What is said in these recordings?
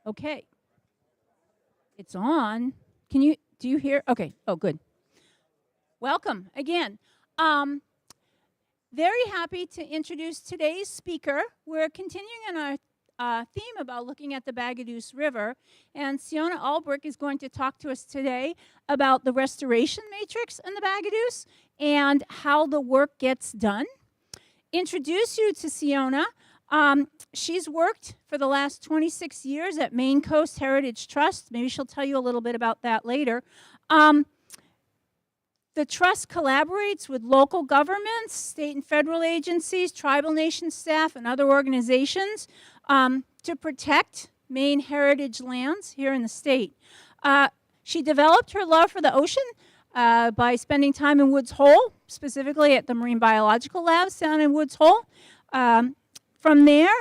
Okay. It's on. Do you hear? Okay. Oh, good. Welcome again. Very happy to introduce today's speaker. We're continuing on our theme about looking at the Bagaduce River, and Ciona Ulbrich is going to talk to us today about the restoration matrix in the Bagaduce and how the work gets done. Introduce you to Ciona. She's worked for the last 26 years at Maine Coast Heritage Trust. Maybe she'll tell you a little bit about that later. The trust collaborates with local governments, state and federal agencies, tribal nation staff, and other organizations to protect Maine heritage lands here in the state. She developed her love for the ocean by spending time in Woods Hole, specifically at the Marine Biological Labs down in Woods Hole. From there,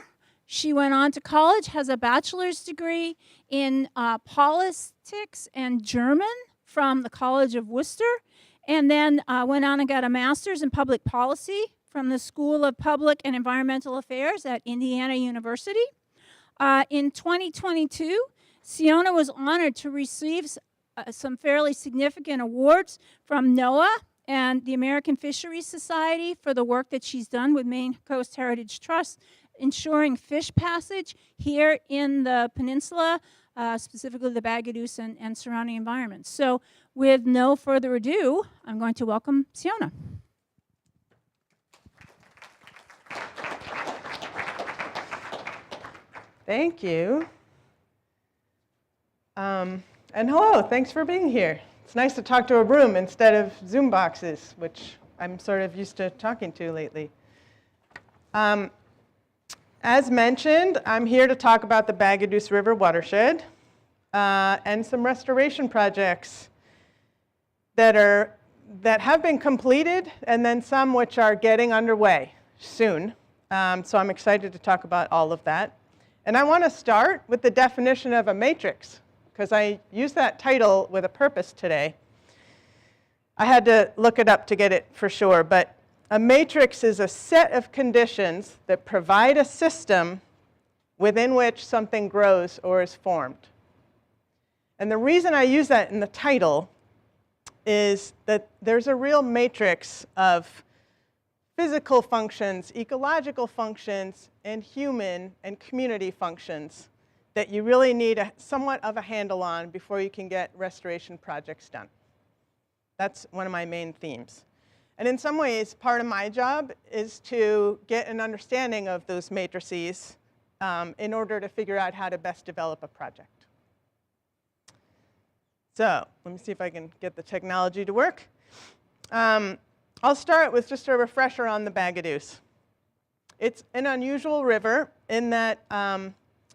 she went on to college, has a bachelor's degree in politics and German from the College of Worcester, and then went on and got a master's in public policy from the School of Public and Environmental Affairs at Indiana University. In 2022, Ciona was honored to receive some fairly significant awards from NOAA and the American Fisheries Society for the work that she's done with Maine Coast Heritage Trust, ensuring fish passage here in the peninsula, specifically the Bagaduce and surrounding environments. So with no further ado, I'm going to welcome Ciona. Thank you. And hello, thanks for being here. It's nice to talk to a room instead of Zoom boxes, which I'm sort of used to talking to lately. As mentioned, I'm here to talk about the Bagaduce River watershed and some restoration projects that have been completed and then some which are getting underway soon. So I'm excited to talk about all of that. And I want to start with the definition of a matrix, because I use that title with a purpose today. I had to look it up to get it for sure, but a matrix is a set of conditions that provide a system within which something grows or is formed. And the reason I use that in the title is that there's a real matrix of physical functions, ecological functions, and human and community functions that you really need somewhat of a handle on before you can get restoration projects done. That's one of my main themes. And in some ways, part of my job is to get an understanding of those matrices in order to figure out how to best develop a project. So let me see if I can get the technology to work. I'll start with just a refresher on the Bagaduce. It's an unusual river in that,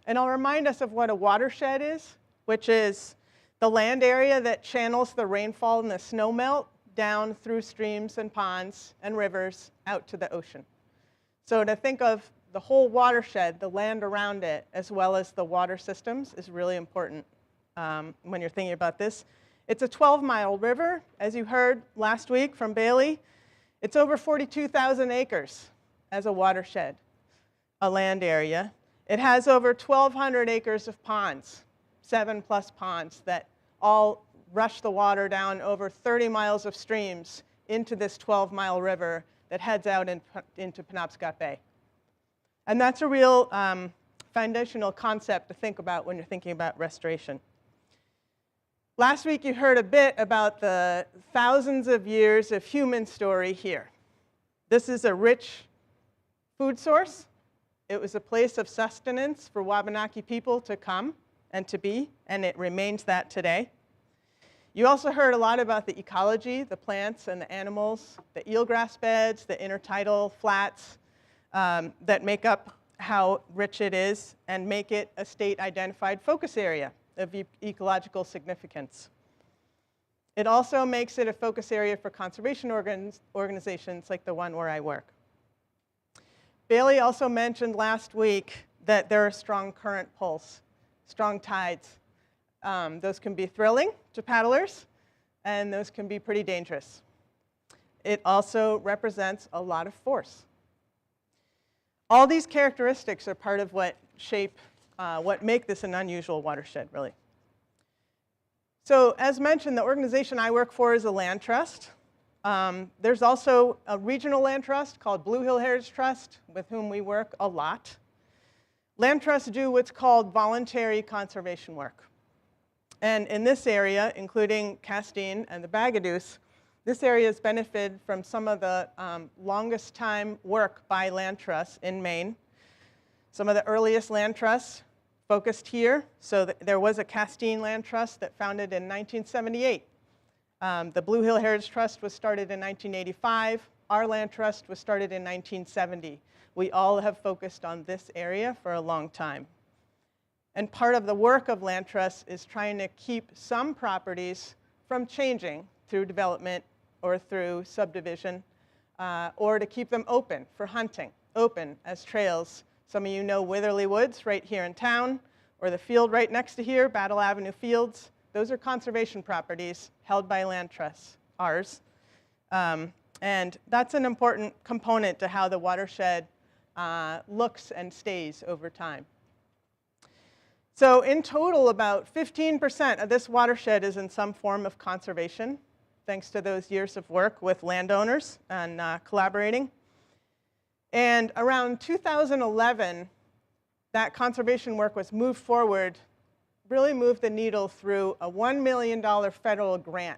and I'll remind us of what a watershed is, which is the land area that channels the rainfall and the snowmelt down through streams and ponds and rivers out to the ocean. So to think of the whole watershed, the land around it, as well as the water systems is really important when you're thinking about this. It's a 12-mile river, as you heard last week from Bailey. It's over 42,000 acres as a watershed, a land area. It has over 1,200 acres of ponds, 7+ ponds that all rush the water down over 30 miles of streams into this 12-mile river that heads out into Penobscot Bay. And that's a real foundational concept to think about when you're thinking about restoration. Last week you heard a bit about the thousands of years of human story here. This is a rich food source. It was a place of sustenance for Wabanaki people to come and to be, and it remains that today. You also heard a lot about the ecology, the plants and the animals, the eelgrass beds, the intertidal flats that make up how rich it is and make it a state-identified focus area of ecological significance. It also makes it a focus area for conservation organizations like the one where I work. Bailey also mentioned last week that there are strong current pulls, strong tides. Those can be thrilling to paddlers, and those can be pretty dangerous. It also represents a lot of force. All these characteristics are part of what shape what make this an unusual watershed, really. So as mentioned, the organization I work for is a land trust. There's also a regional land trust called Blue Hill Heritage Trust, with whom we work a lot. Land trusts do what's called voluntary conservation work. And in this area, including Castine and the Bagaduce, this area has benefited from some of the longest time work by land trusts in Maine. Some of the earliest land trusts focused here. So there was a Castine land trust that founded in 1978. The Blue Hill Heritage Trust was started in 1985. Our land trust was started in 1970. We all have focused on this area for a long time. And part of the work of land trusts is trying to keep some properties from changing through development or through subdivision, or to keep them open for hunting, open as trails. Some of you know Witherly Woods right here in town, or the field right next to here, Battle Avenue Fields. Those are conservation properties held by land trusts, ours. And that's an important component to how the watershed looks and stays over time. So in total, about 15% of this watershed is in some form of conservation, thanks to those years of work with landowners and collaborating. And around 2011, that conservation work was moved forward, really moved the needle through a $1 million federal grant.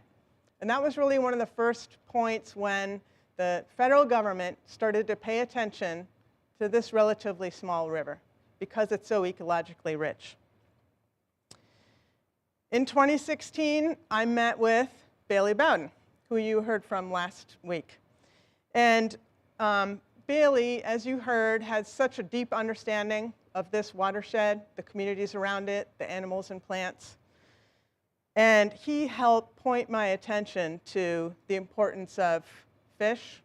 And that was really one of the first points when the federal government started to pay attention to this relatively small river because it's so ecologically rich. In 2016, I met with Bailey Bowden, who you heard from last week. And Bailey, as you heard, has such a deep understanding of this watershed, the communities around it, the animals and plants. And he helped point my attention to the importance of fish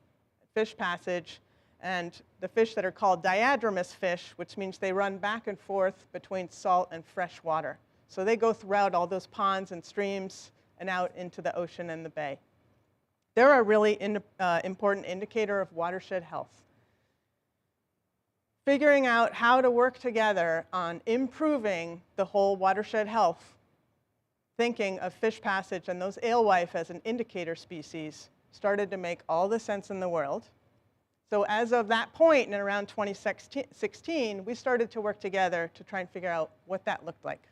passage, and the fish that are called diadromous fish, which means they run back and forth between salt and fresh water. So they go throughout all those ponds and streams and out into the ocean and the bay. They're a really important indicator of watershed health. Figuring out how to work together on improving the whole watershed health, thinking of fish passage and those alewife as an indicator species started to make all the sense in the world. So as of that point in around 2016, we started to work together to try and figure out what that looked like.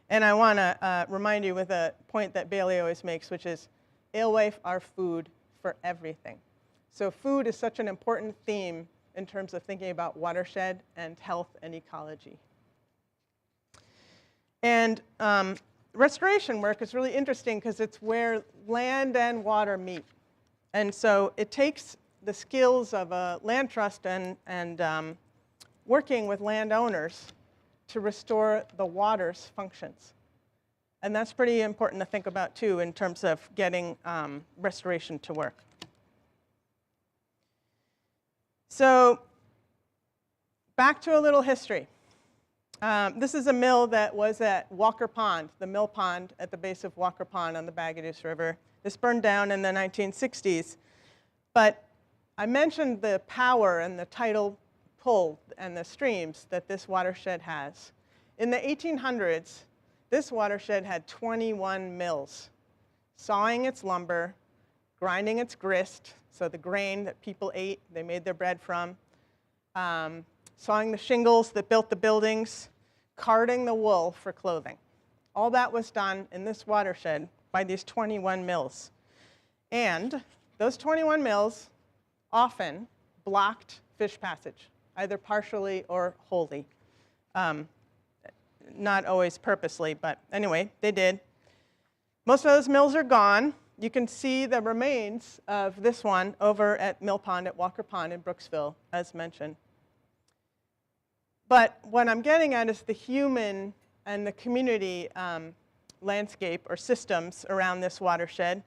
And I want to remind you with a point that Bailey always makes, which is alewife are food for everything. So food is such an important theme in terms of thinking about watershed and health and ecology. And restoration work is really interesting because it's where land and water meet. And so it takes the skills of a land trust and working with landowners to restore the water's functions. And that's pretty important to think about, too, in terms of getting restoration to work. So back to a little history. This is a mill that was at Walker Pond, the mill pond at the base of Walker Pond on the Bagaduce River. This burned down in the 1960s. But I mentioned the power and the tidal pull and the streams that this watershed has. In the 1800s, this watershed had 21 mills, sawing its lumber, grinding its grist, so the grain that people ate, they made their bread from, sawing the shingles that built the buildings, carding the wool for clothing. All that was done in this watershed by these 21 mills. And those 21 mills often blocked fish passage, either partially or wholly. Not always purposely, but anyway, they did. Most of those mills are gone. You can see the remains of this one over at Mill Pond at Walker Pond in Brooksville, as mentioned. But what I'm getting at is the human and the community landscape or systems around this watershed.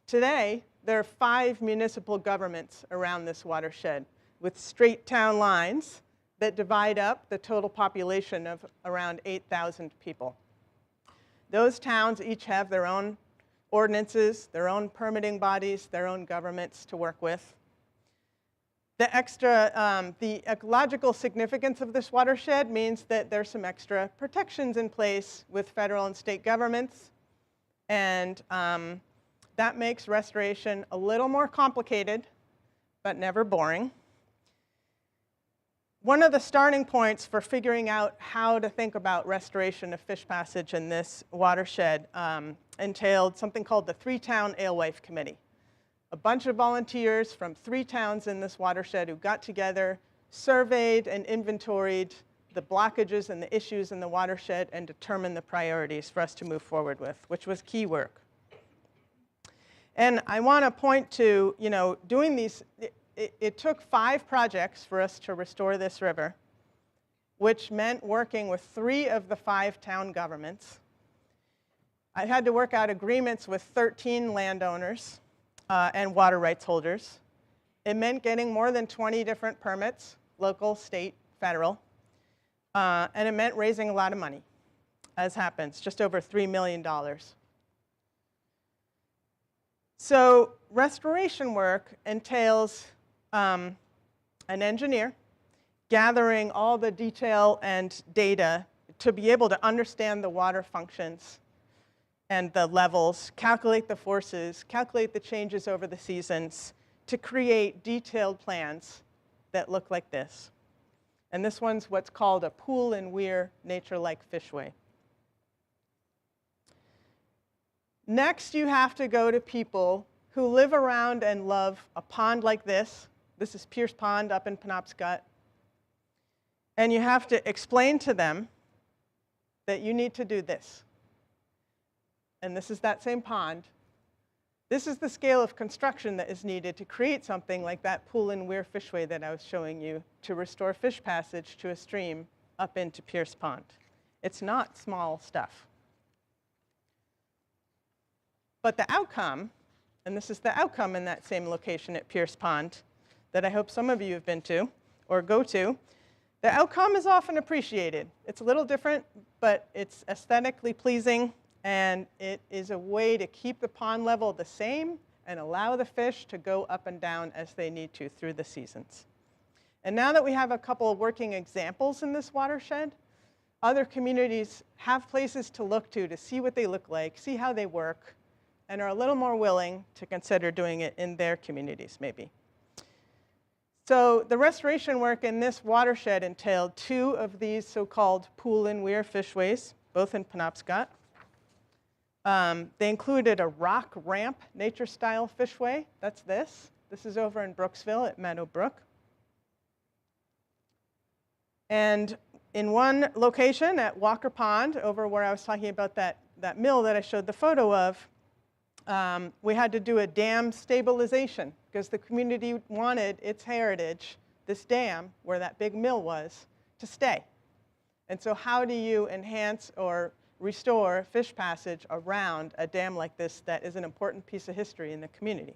Today, there are 5 municipal governments around this watershed with straight town lines that divide up the total population of around 8,000 people. Those towns each have their own ordinances, their own permitting bodies, their own governments to work with. The ecological significance of this watershed means that there's some extra protections in place with federal and state governments. And that makes restoration a little more complicated, but never boring. One of the starting points for figuring out how to think about restoration of fish passage in this watershed entailed something called the 3-Town Alewife Committee. A bunch of volunteers from 3 towns in this watershed who got together, surveyed and inventoried the blockages and the issues in the watershed and determined the priorities for us to move forward with, which was key work. And I want to point to, doing these, it took 5 projects for us to restore this river, which meant working with 3 of the 5 town governments. I had to work out agreements with 13 landowners and water rights holders. It meant getting more than 20 different permits, local, state, federal. And it meant raising a lot of money, as happens, just over $3 million. So restoration work entails an engineer gathering all the detail and data to be able to understand the water functions and the levels, calculate the forces, calculate the changes over the seasons to create detailed plans that look like this. And this one's what's called a pool and weir nature-like fishway. Next, you have to go to people who live around and love a pond like this. This is Pierce Pond up in Penobscot. And you have to explain to them that you need to do this. And this is that same pond. This is the scale of construction that is needed to create something like that pool and weir fishway that I was showing you to restore fish passage to a stream up into Pierce Pond. It's not small stuff. But the outcome, and this is the outcome in that same location at Pierce Pond that I hope some of you have been to or go to, the outcome is often appreciated. It's a little different, but it's aesthetically pleasing. And it is a way to keep the pond level the same and allow the fish to go up and down as they need to through the seasons. And now that we have a couple of working examples in this watershed, other communities have places to look to see what they look like, see how they work, and are a little more willing to consider doing it in their communities, maybe. So the restoration work in this watershed entailed 2 of these so-called pool and weir fishways, both in Penobscot. They included a rock ramp nature-style fishway. That's this. This is over in Brooksville at Meadowbrook. And in one location at Walker Pond, over where I was talking about that mill that I showed the photo of, we had to do a dam stabilization because the community wanted its heritage, this dam where that big mill was, to stay. And so how do you enhance or restore fish passage around a dam like this that is an important piece of history in the community?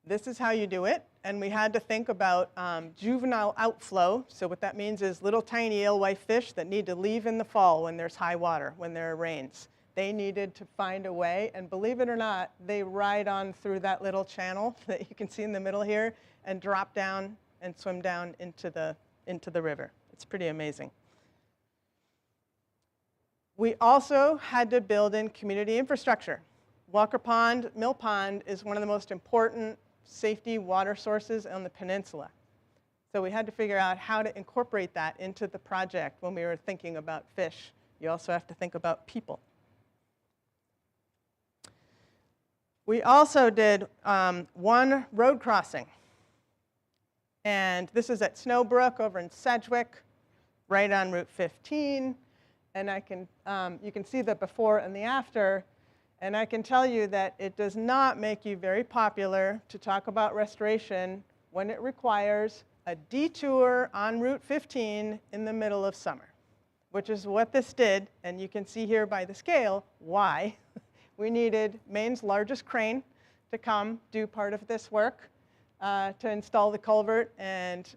This is how you do it. And we had to think about juvenile outflow. So what that means is little tiny alewife fish that need to leave in the fall when there's high water, when there are rains. They needed to find a way, and believe it or not, they ride on through that little channel that you can see in the middle here and drop down and swim down into the river. It's pretty amazing. We also had to build in community infrastructure. Walker Pond, Mill Pond, is one of the most important safety water sources on the peninsula. So we had to figure out how to incorporate that into the project when we were thinking about fish. You also have to think about people. We also did one road crossing. And this is at Snowbrook over in Sedgwick, right on Route 15. And you can see the before and the after. And I can tell you that it does not make you very popular to talk about restoration when it requires a detour on Route 15 in the middle of summer, which is what this did. And you can see here by the scale why. We needed Maine's largest crane to come do part of this work to install the culvert. And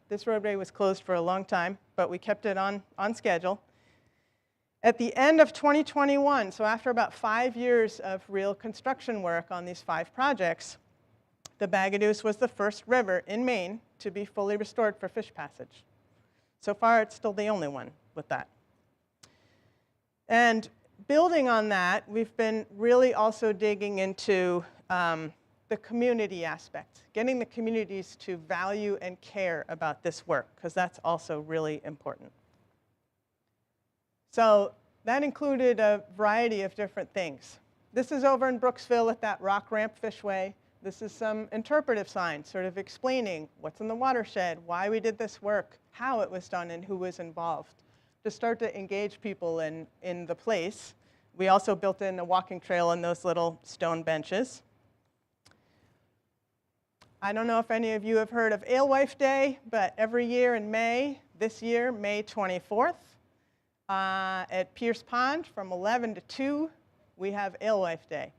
this roadway was closed for a long time, but we kept it on schedule. At the end of 2021, so after about 5 years of real construction work on these 5 projects, the Bagaduce was the first river in Maine to be fully restored for fish passage. So far, it's still the only one with that. And building on that, we've been really also digging into the community aspect, getting the communities to value and care about this work, because that's also really important. So that included a variety of different things. This is over in Brooksville at that rock ramp fishway. This is some interpretive signs, sort of explaining what's in the watershed, why we did this work, how it was done, and who was involved, to start to engage people in the place. We also built in a walking trail and those little stone benches. I don't know if any of you have heard of Alewife Day, but every year in May, this year, May 24th, at Pierce Pond from 11 to 2, we have Alewife Day.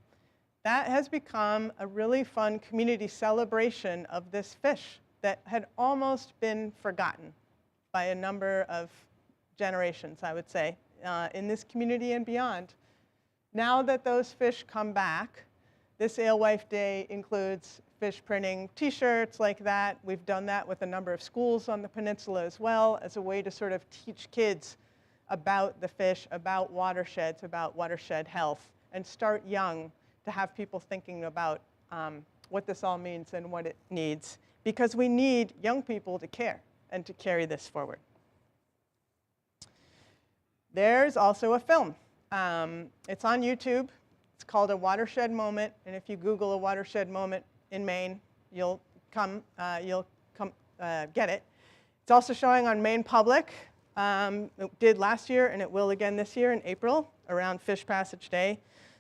That has become a really fun community celebration of this fish that had almost been forgotten by a number of generations, I would say, in this community and beyond. Now that those fish come back, this Alewife Day includes fish printing t-shirts like that. We've done that with a number of schools on the peninsula as well, as a way to sort of teach kids about the fish, about watersheds, about watershed health, and start young to have people thinking about what this all means and what it needs, because we need young people to care and to carry this forward. There's also a film. It's on YouTube. It's called A Watershed Moment, and if you Google a watershed moment in Maine, you'll get it. It's also showing on Maine Public. It did last year, and it will again this year in April, around Fish Passage Day.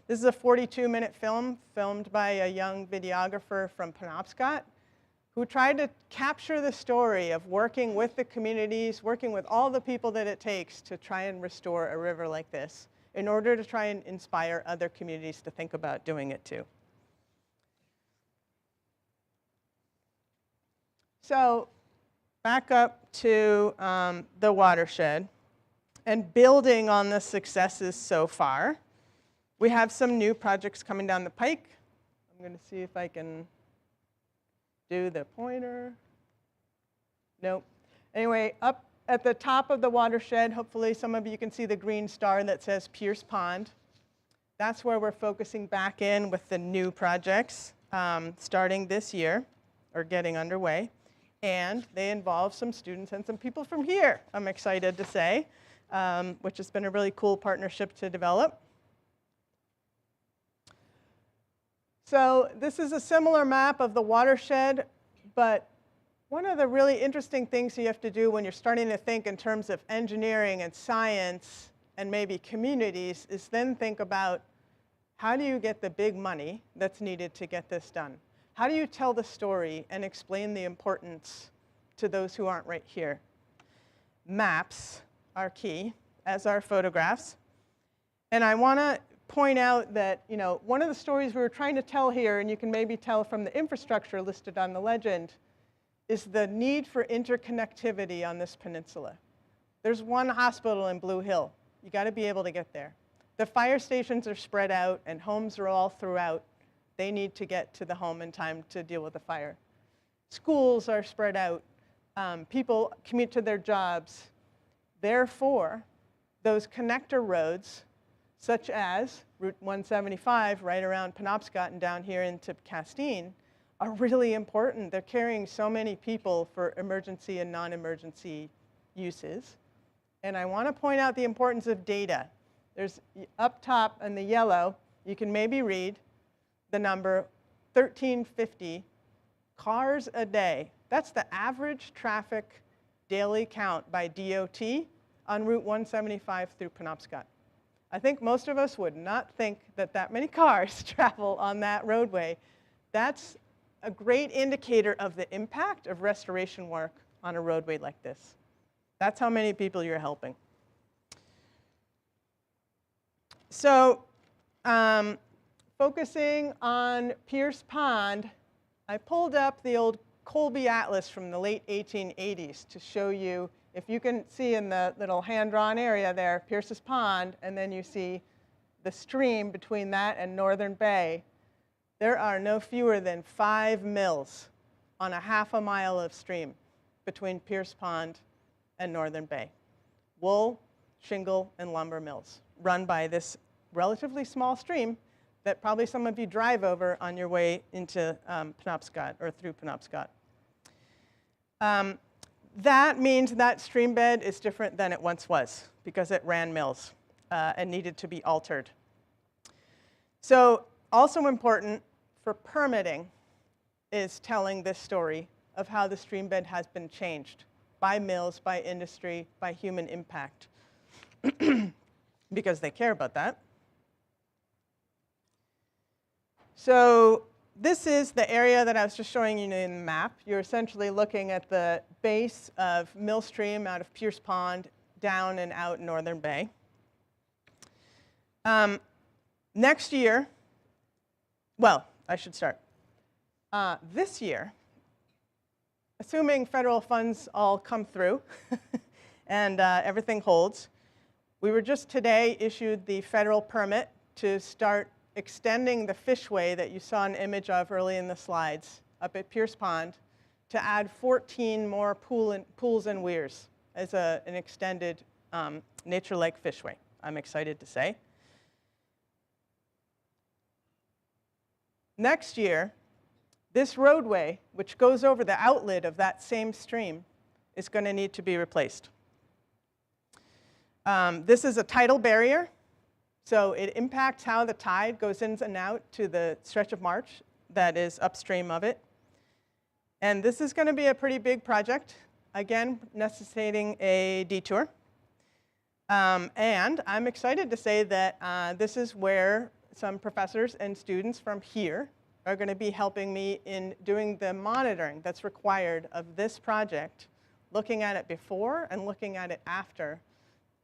This is a 42-minute film filmed by a young videographer from Penobscot who tried to capture the story of working with the communities, working with all the people that it takes to try and restore a river like this in order to try and inspire other communities to think about doing it too. So back up to the watershed and building on the successes so far. We have some new projects coming down the pike. I'm going to see if I can do the pointer. Nope. Anyway, up at the top of the watershed, hopefully some of you can see the green star that says Pierce Pond. That's where we're focusing back in with the new projects starting this year, or getting underway. And they involve some students and some people from here, I'm excited to say, which has been a really cool partnership to develop. So this is a similar map of the watershed, but one of the really interesting things you have to do when you're starting to think in terms of engineering and science and maybe communities is then think about how do you get the big money that's needed to get this done? How do you tell the story and explain the importance to those who aren't right here? Maps are key, as are photographs. And I want to point out that, one of the stories we were trying to tell here, and you can maybe tell from the infrastructure listed on the legend, is the need for interconnectivity on this peninsula. There's one hospital in Blue Hill. You got to be able to get there. The fire stations are spread out, and homes are all throughout. They need to get to the home in time to deal with the fire. Schools are spread out. People commute to their jobs. Therefore, those connector roads, such as Route 175 right around Penobscot and down here into Castine, are really important. They're carrying so many people for emergency and non-emergency uses. And I want to point out the importance of data. There's up top in the yellow, you can maybe read the number 1350 cars a day. That's the average traffic daily count by DOT on Route 175 through Penobscot. I think most of us would not think that that many cars travel on that roadway. That's a great indicator of the impact of restoration work on a roadway like this. That's how many people you're helping. So focusing on Pierce Pond, I pulled up the old Colby Atlas from the late 1880s to show you, if you can see in the little hand-drawn area there, Pierce's Pond, and then you see the stream between that and Northern Bay. there are no fewer than 5 mills on a half a mile of stream between Pierce Pond and Northern Bay. Wool, shingle, and lumber mills run by this relatively small stream that probably some of you drive over on your way into Penobscot or through Penobscot. That means that stream bed is different than it once was because it ran mills and needed to be altered. So also important for permitting is telling this story of how the stream bed has been changed by mills, by industry, by human impact, because they care about that. So this is the area that I was just showing you in the map. You're essentially looking at the base of Mill Stream out of Pierce Pond down and out in Northern Bay. Next year, well, I should start. This year, assuming federal funds all come through and everything holds, we were just today issued the federal permit to start extending the fishway that you saw an image of early in the slides up at Pierce Pond to add 14 more pools and weirs as an extended nature lake fishway, I'm excited to say. Next year, this roadway, which goes over the outlet of that same stream, is going to need to be replaced. This is a tidal barrier, so it impacts how the tide goes in and out to the stretch of marsh that is upstream of it. And this is going to be a pretty big project, again, necessitating a detour. And I'm excited to say that this is where some professors and students from here are going to be helping me in doing the monitoring that's required of this project, looking at it before and looking at it after.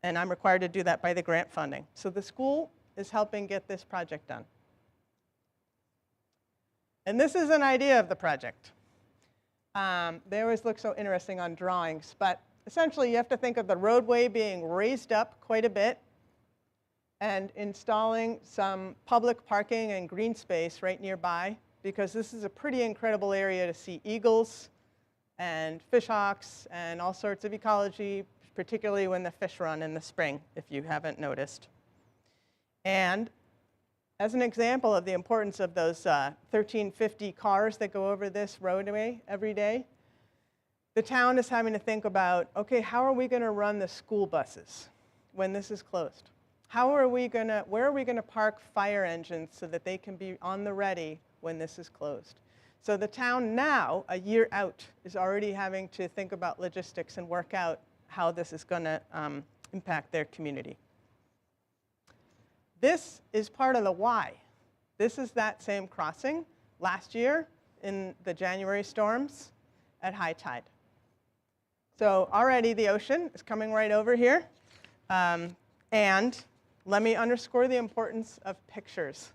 And I'm required to do that by the grant funding. So the school is helping get this project done. And this is an idea of the project. They always look so interesting on drawings, but essentially you have to think of the roadway being raised up quite a bit and installing some public parking and green space right nearby, because this is a pretty incredible area to see eagles and fishhawks and all sorts of ecology, particularly when the fish run in the spring, if you haven't noticed. And as an example of the importance of those 1350 cars that go over this roadway every day, the town is having to think about, okay, how are we going to run the school buses when this is closed? Where are we going to park fire engines so that they can be on the ready when this is closed? So the town now, a year out, is already having to think about logistics and work out how this is going to impact their community. This is part of the why. This is that same crossing last year in the January storms at high tide. So already the ocean is coming right over here. And let me underscore the importance of pictures.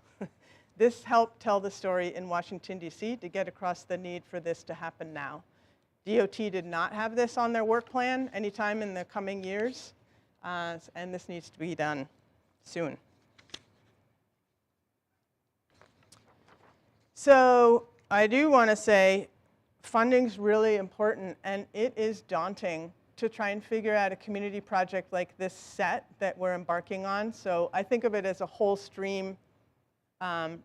This helped tell the story in Washington, D.C. to get across the need for this to happen now. DOT did not have this on their work plan anytime in the coming years, and this needs to be done soon. So I do want to say funding's really important, and it is daunting to try and figure out a community project like this set that we're embarking on. So I think of it as a whole stream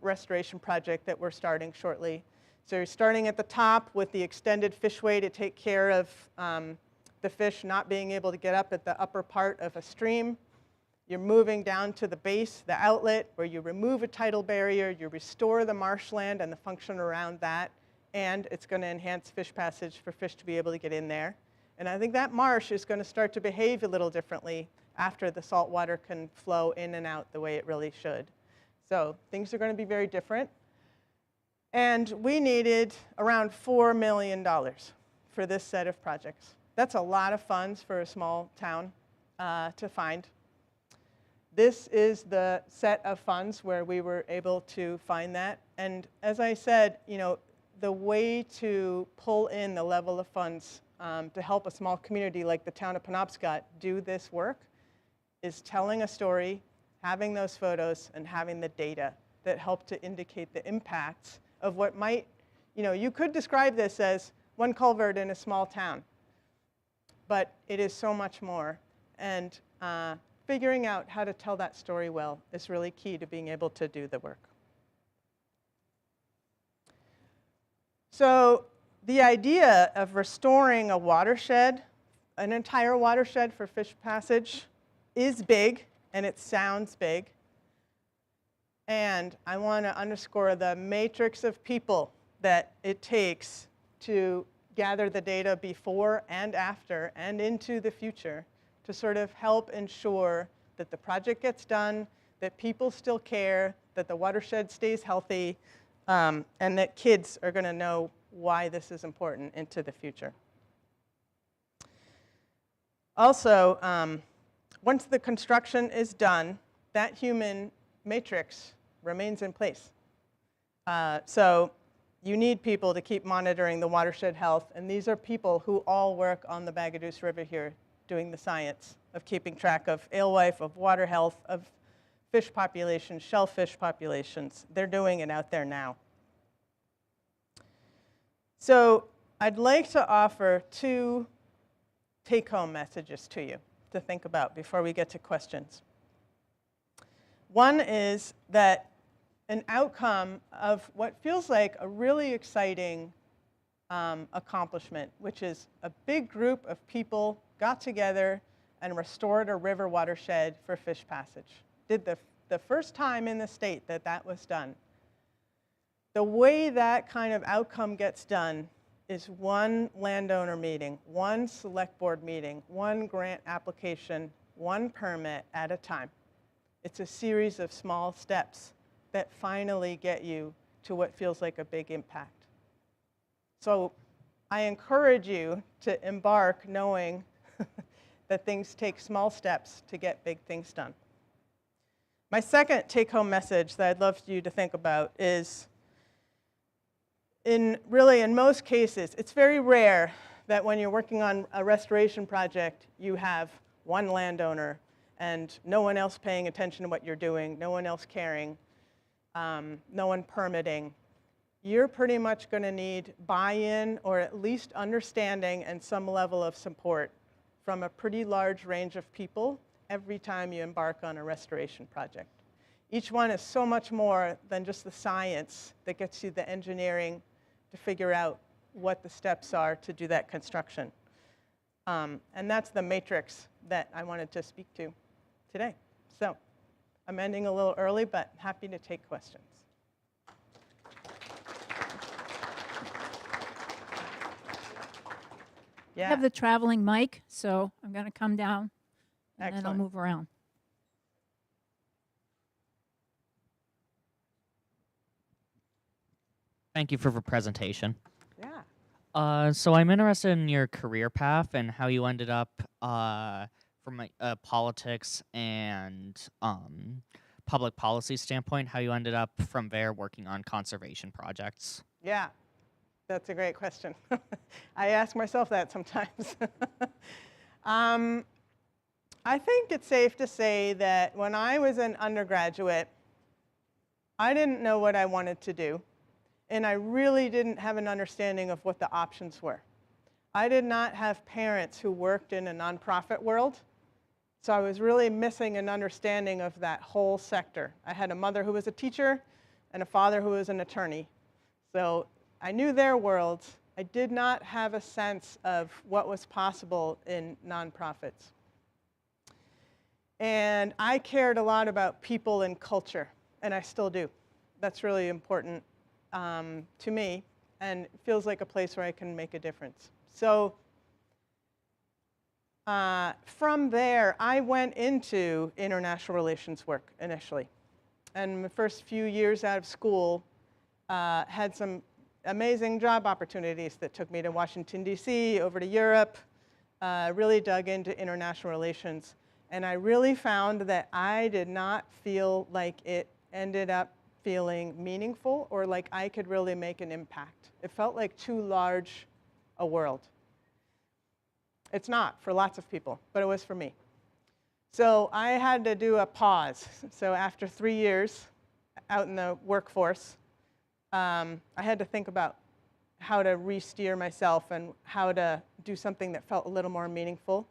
restoration project that we're starting shortly. So you're starting at the top with the extended fishway to take care of the fish not being able to get up at the upper part of a stream. You're moving down to the base, the outlet, where you remove a tidal barrier, you restore the marshland and the function around that, and it's going to enhance fish passage for fish to be able to get in there. And I think that marsh is going to start to behave a little differently after the salt water can flow in and out the way it really should. So things are going to be very different. And we needed around $4 million for this set of projects. That's a lot of funds for a small town to find. This is the set of funds where we were able to find that. And as I said, the way to pull in the level of funds to help a small community like the town of Penobscot do this work is telling a story, having those photos, and having the data that help to indicate the impacts of what might, you could describe this as one culvert in a small town, but it is so much more. And figuring out how to tell that story well is really key to being able to do the work. So the idea of restoring a watershed, an entire watershed for fish passage, is big, and it sounds big. And I want to underscore the matrix of people that it takes to gather the data before and after and into the future to sort of help ensure that the project gets done, that people still care, that the watershed stays healthy, and that kids are going to know why this is important into the future. Also, once the construction is done, that human matrix remains in place. So you need people to keep monitoring the watershed health, and these are people who all work on the Bagaduce River here doing the science of keeping track of alewife, of water health, of fish populations, shellfish populations. They're doing it out there now. So I'd like to offer 2 take-home messages to you to think about before we get to questions. One is that an outcome of what feels like a really exciting accomplishment, which is a big group of people got together and restored a river watershed for fish passage. Did the first time in the state that that was done. The way that kind of outcome gets done is one landowner meeting, one select board meeting, one grant application, one permit at a time. It's a series of small steps that finally get you to what feels like a big impact. So I encourage you to embark knowing that things take small steps to get big things done. My second take-home message that I'd love you to think about is, in most cases, it's very rare that when you're working on a restoration project, you have one landowner and no one else paying attention to what you're doing, no one else caring, no one permitting. You're pretty much going to need buy-in or at least understanding and some level of support from a pretty large range of people every time you embark on a restoration project. Each one is so much more than just the science that gets you the engineering to figure out what the steps are to do that construction. And that's the matrix that I wanted to speak to today. So I'm ending a little early, but happy to take questions. I have the traveling mic, so I'm going to come down and Excellent. then I'll move around. Thank you for the presentation. Yeah. So I'm interested in your career path and how you ended up from a politics and public policy standpoint, how you ended up from there working on conservation projects. Yeah, that's a great question. I ask myself that sometimes. I think it's safe to say that when I was an undergraduate, I didn't know what I wanted to do, and I really didn't have an understanding of what the options were. I did not have parents who worked in a nonprofit world, so I was really missing an understanding of that whole sector. I had a mother who was a teacher and a father who was an attorney. So I knew their worlds. I did not have a sense of what was possible in nonprofits. And I cared a lot about people and culture, and I still do. That's really important to me, and it feels like a place where I can make a difference. So from there, I went into international relations work initially. And the first few years out of school had some amazing job opportunities that took me to Washington, D.C., over to Europe, really dug into international relations. And I really found that I did not feel like it ended up feeling meaningful or like I could really make an impact. It felt like too large a world. It's not for lots of people, but it was for me. So I had to do a pause. So after 3 years out in the workforce, I had to think about how to re-steer myself and how to do something that felt a little more meaningful.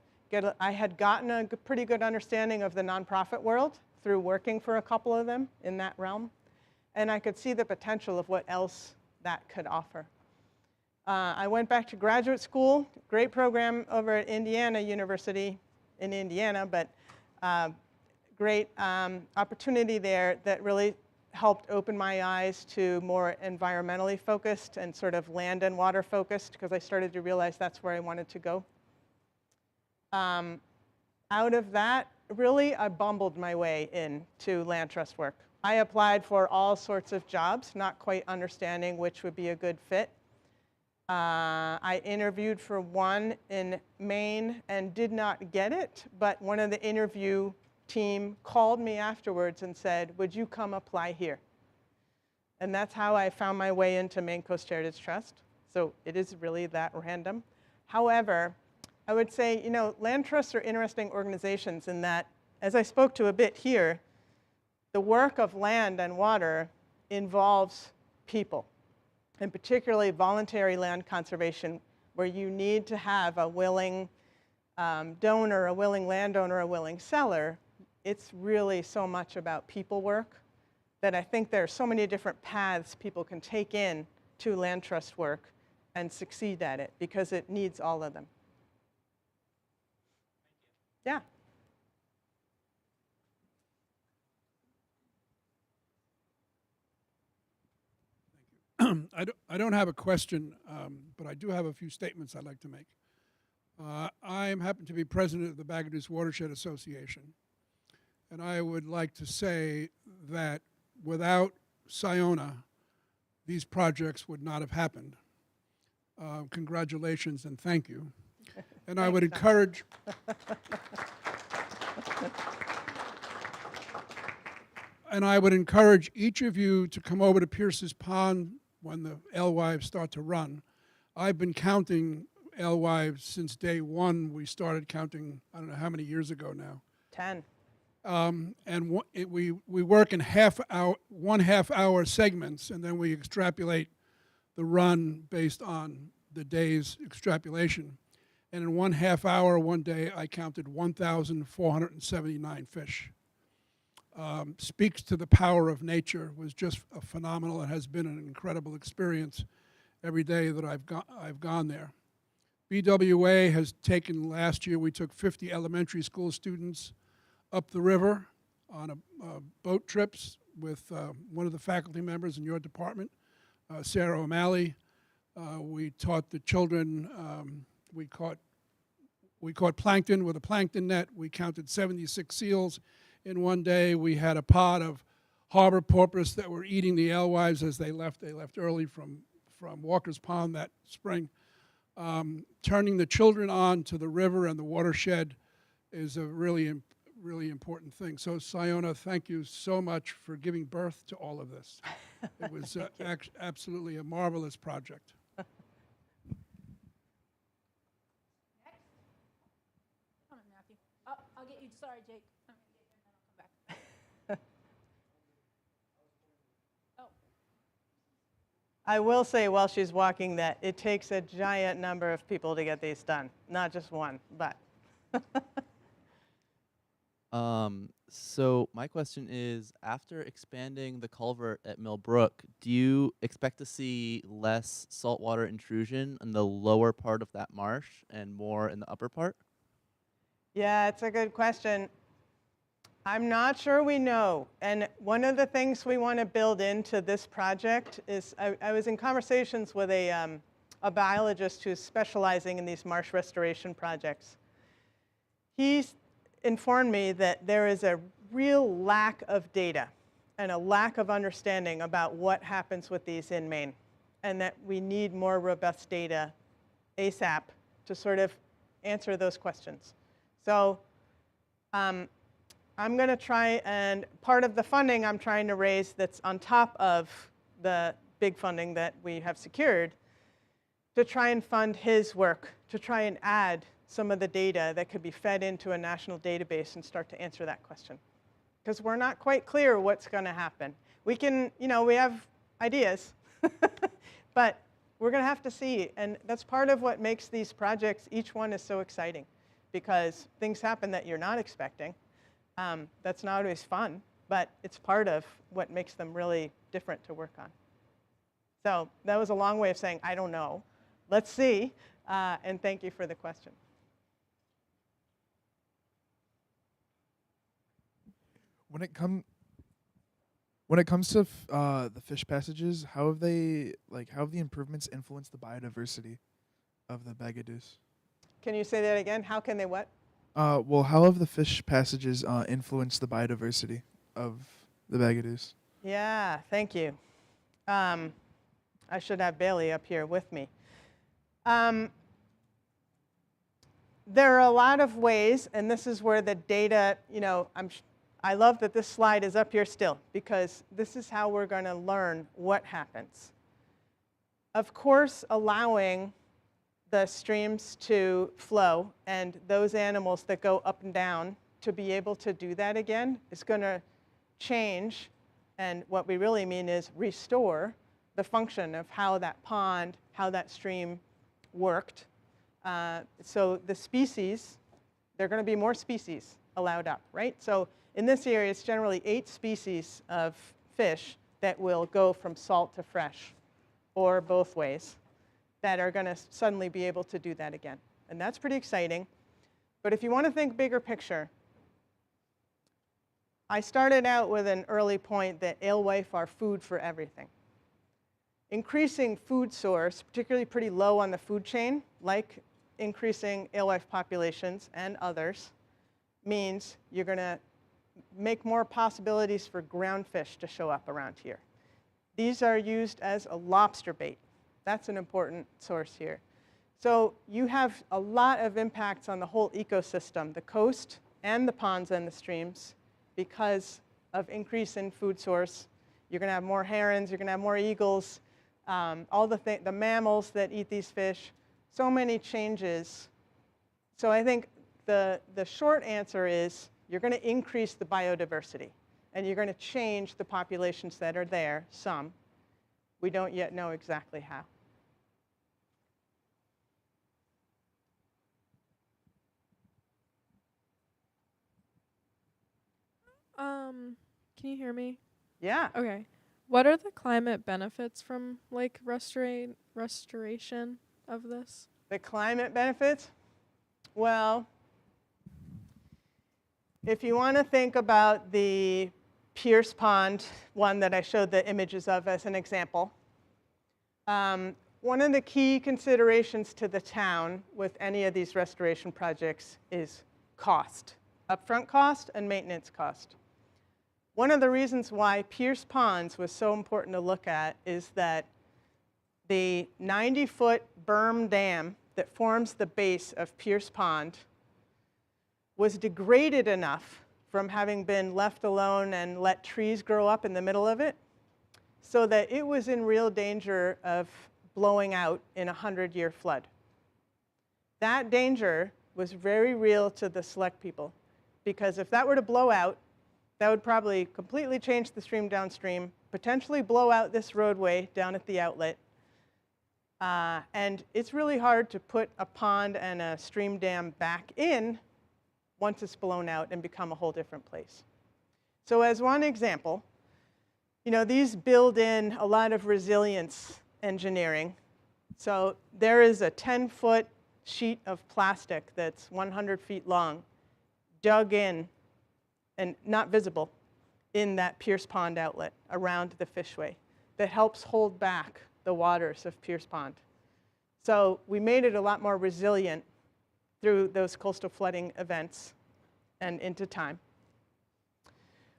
I had gotten a pretty good understanding of the nonprofit world through working for a couple of them in that realm, and I could see the potential of what else that could offer. I went back to graduate school, great program over at Indiana University in Indiana, but great opportunity there that really helped open my eyes to more environmentally focused and sort of land and water focused, because I started to realize that's where I wanted to go. Out of that, really, I bumbled my way into land trust work. I applied for all sorts of jobs, not quite understanding which would be a good fit. I interviewed for one in Maine and did not get it, but one of the interview team called me afterwards and said, would you come apply here? And that's how I found my way into Maine Coast Heritage Trust. So it is really that random. However, I would say, you know, land trusts are interesting organizations in that, as I spoke to a bit here, the work of land and water involves people, and particularly voluntary land conservation, where you need to have a willing donor, a willing landowner, a willing seller. It's really so much about people work that I think there are so many different paths people can take in to land trust work and succeed at it, because it needs all of them. Yeah. I don't have a question, but I do have a few statements I'd like to make. I happen to be president of the Bagaduce Watershed Association, and I would like to say that without Ciona, these projects would not have happened. Congratulations and thank you. And I would encourage each of you to come over to Pierce's Pond when the alewives start to run. I've been counting alewives since day one. We started counting, I don't know how many years ago now. 10. And we work in one-half-hour segments, and then we extrapolate the run based on the day's extrapolation. And in 1/2 hour, one day, I counted 1,479 fish. Speaks to the power of nature. It was just a phenomenal. It has been an incredible experience every day that I've gone there. BWA has taken, last year we took 50 elementary school students up the river on boat trips with one of the faculty members in your department, Sarah O'Malley. We taught the children, we caught plankton with a plankton net. We counted 76 seals in one day. We had a pod of harbor porpoise that were eating the alewives as they left. They left early from Walker's Pond that spring. Turning the children on to the river and the watershed is a really important thing. So Ciona, thank you so much for giving birth to all of this. It was absolutely a marvelous project. Come on, Matthew. I'll get you. Sorry, Jake. I'm gonna get you and then I'll come back. Oh. I will say while she's walking that it takes a giant number of people to get these done. Not just one, but. So my question is, after expanding the culvert at Mill Brook, do you expect to see less saltwater intrusion in the lower part of that marsh and more in the upper part? Yeah, it's a good question. I'm not sure we know. And one of the things we want to build into this project is, I was in conversations with a biologist who's specializing in these marsh restoration projects. He's informed me that there is a real lack of data and a lack of understanding about what happens with these in Maine, and that we need more robust data ASAP to sort of answer those questions. So I'm going to try, and part of the funding I'm trying to raise that's on top of the big funding that we have secured, to try and fund his work, to try and add some of the data that could be fed into a national database and start to answer that question. Because we're not quite clear what's going to happen. We can, we have ideas, but we're going to have to see. And that's part of what makes these projects, each one is so exciting, because things happen that you're not expecting. That's not always fun, but it's part of what makes them really different to work on. So that was a long way of saying, I don't know. Let's see, and thank you for the question. When it comes to the fish passages, how have the improvements influenced the biodiversity of the Bagaduce? Can you say that again? How can they what? Well, how have the fish passages influenced the biodiversity of the Bagaduce? Yeah, thank you. I should have Bailey up here with me. There are a lot of ways, and this is where the data, I love that this slide is up here still, because this is how we're going to learn what happens. Of course, allowing the streams to flow and those animals that go up and down to be able to do that again is going to change, and what we really mean is restore the function of how that pond, how that stream worked. So the species, there are going to be more species allowed up, right? So in this area, it's generally 8 species of fish that will go from salt to fresh, or both ways, that are going to suddenly be able to do that again. And that's pretty exciting. But if you want to think bigger picture, I started out with an early point that alewife are food for everything. Increasing food source, particularly pretty low on the food chain, like increasing alewife populations and others, means you're going to make more possibilities for ground fish to show up around here. These are used as a lobster bait. That's an important source here. So you have a lot of impacts on the whole ecosystem, the coast and the ponds and the streams, because of increase in food source. You're going to have more herons, you're going to have more eagles, all the mammals that eat these fish, so many changes. So I think the short answer is you're going to increase the biodiversity, and you're going to change the populations that are there, some. We don't yet know exactly how. Can you hear me? Yeah. Okay. What are the climate benefits from like restoration of this? The climate benefits? Well, if you want to think about the Pierce Pond one that I showed the images of as an example, one of the key considerations to the town with any of these restoration projects is cost, upfront cost and maintenance cost. One of the reasons why Pierce Ponds was so important to look at is that the 90-foot berm dam that forms the base of Pierce Pond was degraded enough from having been left alone and let trees grow up in the middle of it, so that it was in real danger of blowing out in a 100-year flood. That danger was very real to the select people, because if that were to blow out, that would probably completely change the stream downstream, potentially blow out this roadway down at the outlet. And it's really hard to put a pond and a stream dam back in once it's blown out and become a whole different place. So as one example, these build in a lot of resilience engineering. So there is a 10-foot sheet of plastic that's 100 feet long, dug in and not visible in that Pierce Pond outlet around the fishway, that helps hold back the waters of Pierce Pond. So we made it a lot more resilient through those coastal flooding events and into time.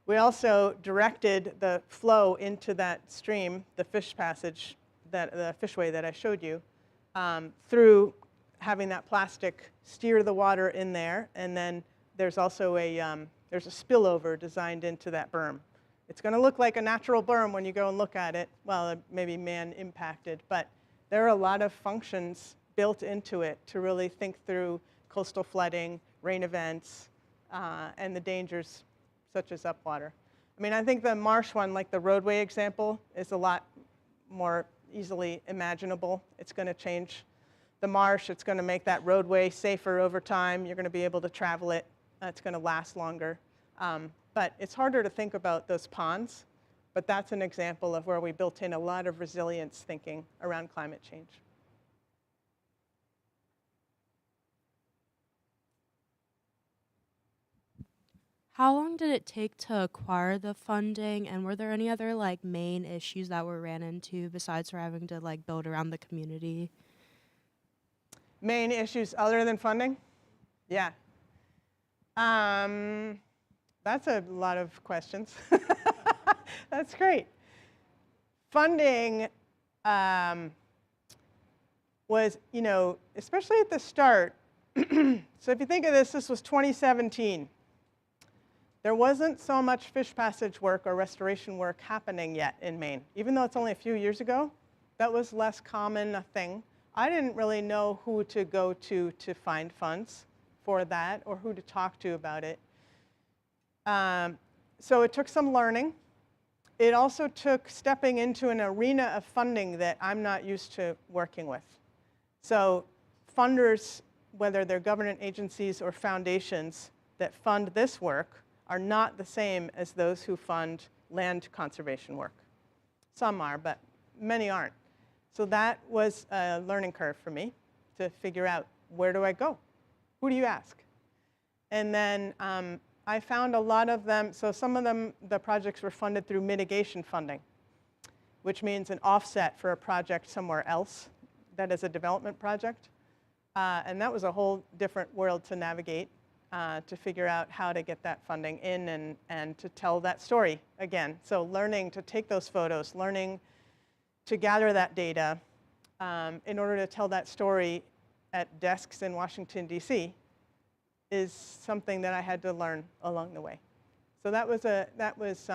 We also directed the flow into that stream, the fish passage, the fishway that I showed you, through having that plastic steer the water in there, and then there's also there's a spillover designed into that berm. It's going to look like a natural berm when you go and look at it. Well, it may be man impacted, but there are a lot of functions built into it to really think through coastal flooding, rain events, and the dangers such as upwater. I mean, I think the marsh one, like the roadway example, is a lot more easily imaginable. It's going to change the marsh. It's going to make that roadway safer over time. You're going to be able to travel it. It's going to last longer. But it's harder to think about those ponds. But that's an example of where we built in a lot of resilience thinking around climate change. How long did it take to acquire the funding, and were there any other like main issues that were ran into besides having to like build around the community? Main issues other than funding? Yeah. That's a lot of questions. That's great. Funding was, especially at the start. So if you think of this, this was 2017. There wasn't so much fish passage work or restoration work happening yet in Maine. Even though it's only a few years ago, that was less common a thing. I didn't really know who to go to find funds for that or who to talk to about it. So it took some learning. It also took stepping into an arena of funding that I'm not used to working with. So funders, whether they're government agencies or foundations that fund this work, are not the same as those who fund land conservation work. Some are, but many aren't. So that was a learning curve for me to figure out, where do I go? Who do you ask? And then I found a lot of them, so some of them, the projects were funded through mitigation funding, which means an offset for a project somewhere else that is a development project. And that was a whole different world to navigate. To figure out how to get that funding in and to tell that story again. So learning to take those photos, learning to gather that data in order to tell that story at desks in Washington, D.C. is something that I had to learn along the way. So that was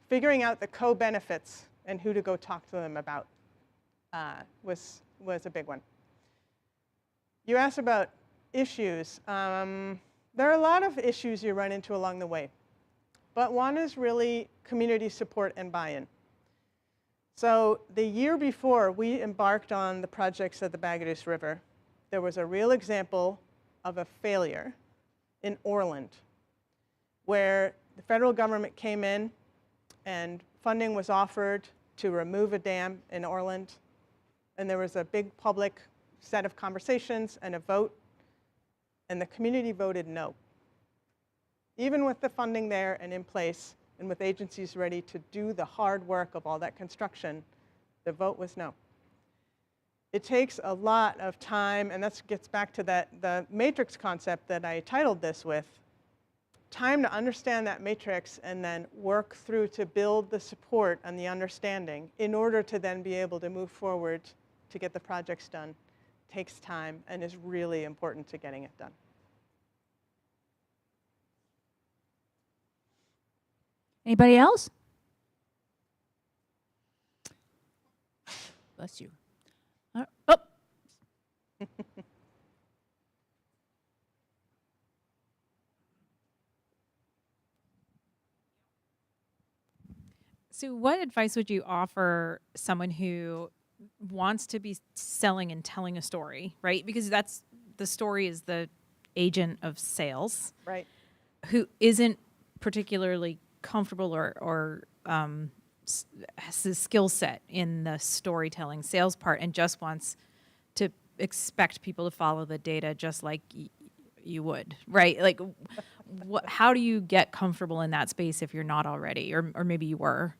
figuring out the co-benefits and who to go talk to them about was a big one. You asked about issues. There are a lot of issues you run into along the way, but one is really community support and buy-in. So the year before we embarked on the projects at the Bagaduce River, there was a real example of a failure in Orland, where the federal government came in and funding was offered to remove a dam in Orland, and there was a big public set of conversations and a vote. And the community voted no. Even with the funding there and in place, and with agencies ready to do the hard work of all that construction, the vote was no. It takes a lot of time, and that gets back to the matrix concept that I titled this with. Time to understand that matrix and then work through to build the support and the understanding in order to then be able to move forward to get the projects done. Takes time and is really important to getting it done. Anybody else? Bless you. Oh. So what advice would you offer someone who wants to be selling and telling a story, right? Because that's the story is the agent of sales, Right. who isn't particularly comfortable or has the skill set in the storytelling sales part and just wants to expect people to follow the data just like you would, right? Like, how do you get comfortable in that space if you're not already, or maybe you were?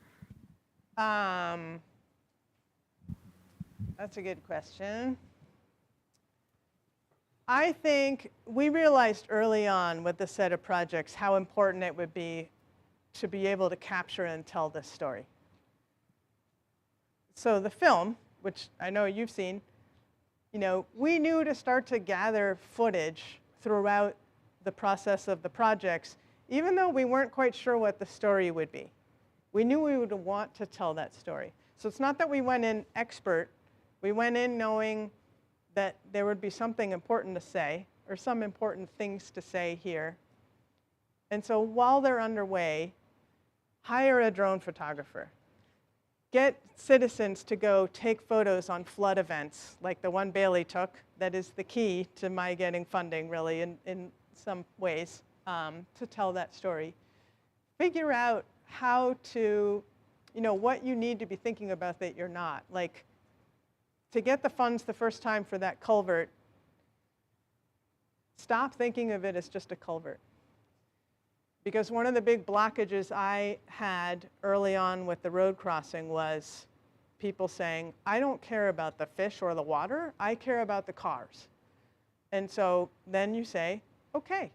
That's a good question. I think we realized early on with the set of projects how important it would be to be able to capture and tell this story. So the film, which I know you've seen, we knew to start to gather footage throughout the process of the projects, even though we weren't quite sure what the story would be. We knew we would want to tell that story. So it's not that we went in expert. We went in knowing that there would be something important to say, or some important things to say here. And so while they're underway, hire a drone photographer. Get citizens to go take photos on flood events, like the one Bailey took. That is the key to my getting funding, really, in some ways, to tell that story. Figure out how to, what you need to be thinking about that you're not. Like, to get the funds the first time for that culvert, stop thinking of it as just a culvert. Because one of the big blockages I had early on with the road crossing was people saying, I don't care about the fish or the water, I care about the cars. And so then you say, okay,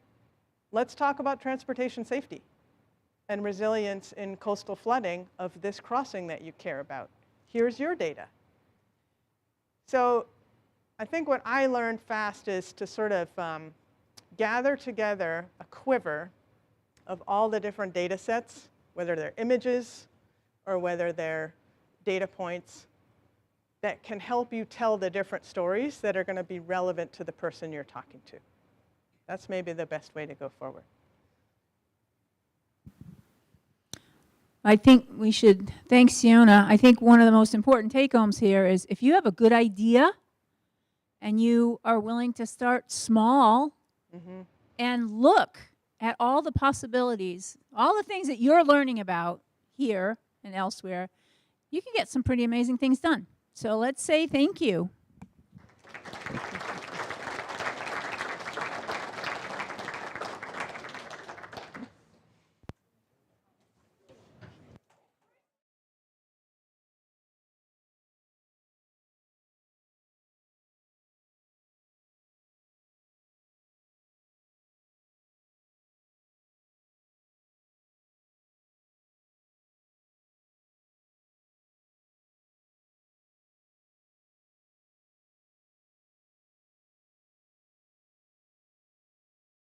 let's talk about transportation safety and resilience in coastal flooding of this crossing that you care about. Here's your data. So I think what I learned fast is to sort of gather together a quiver of all the different data sets, whether they're images or whether they're data points, that can help you tell the different stories that are going to be relevant to the person you're talking to. That's maybe the best way to go forward. I think we should thank Ciona. I think one of the most important take-homes here is if you have a good idea and you are willing to start small and look at all the possibilities, all the things that you're learning about here and elsewhere, you can get some pretty amazing things done. So let's say thank you.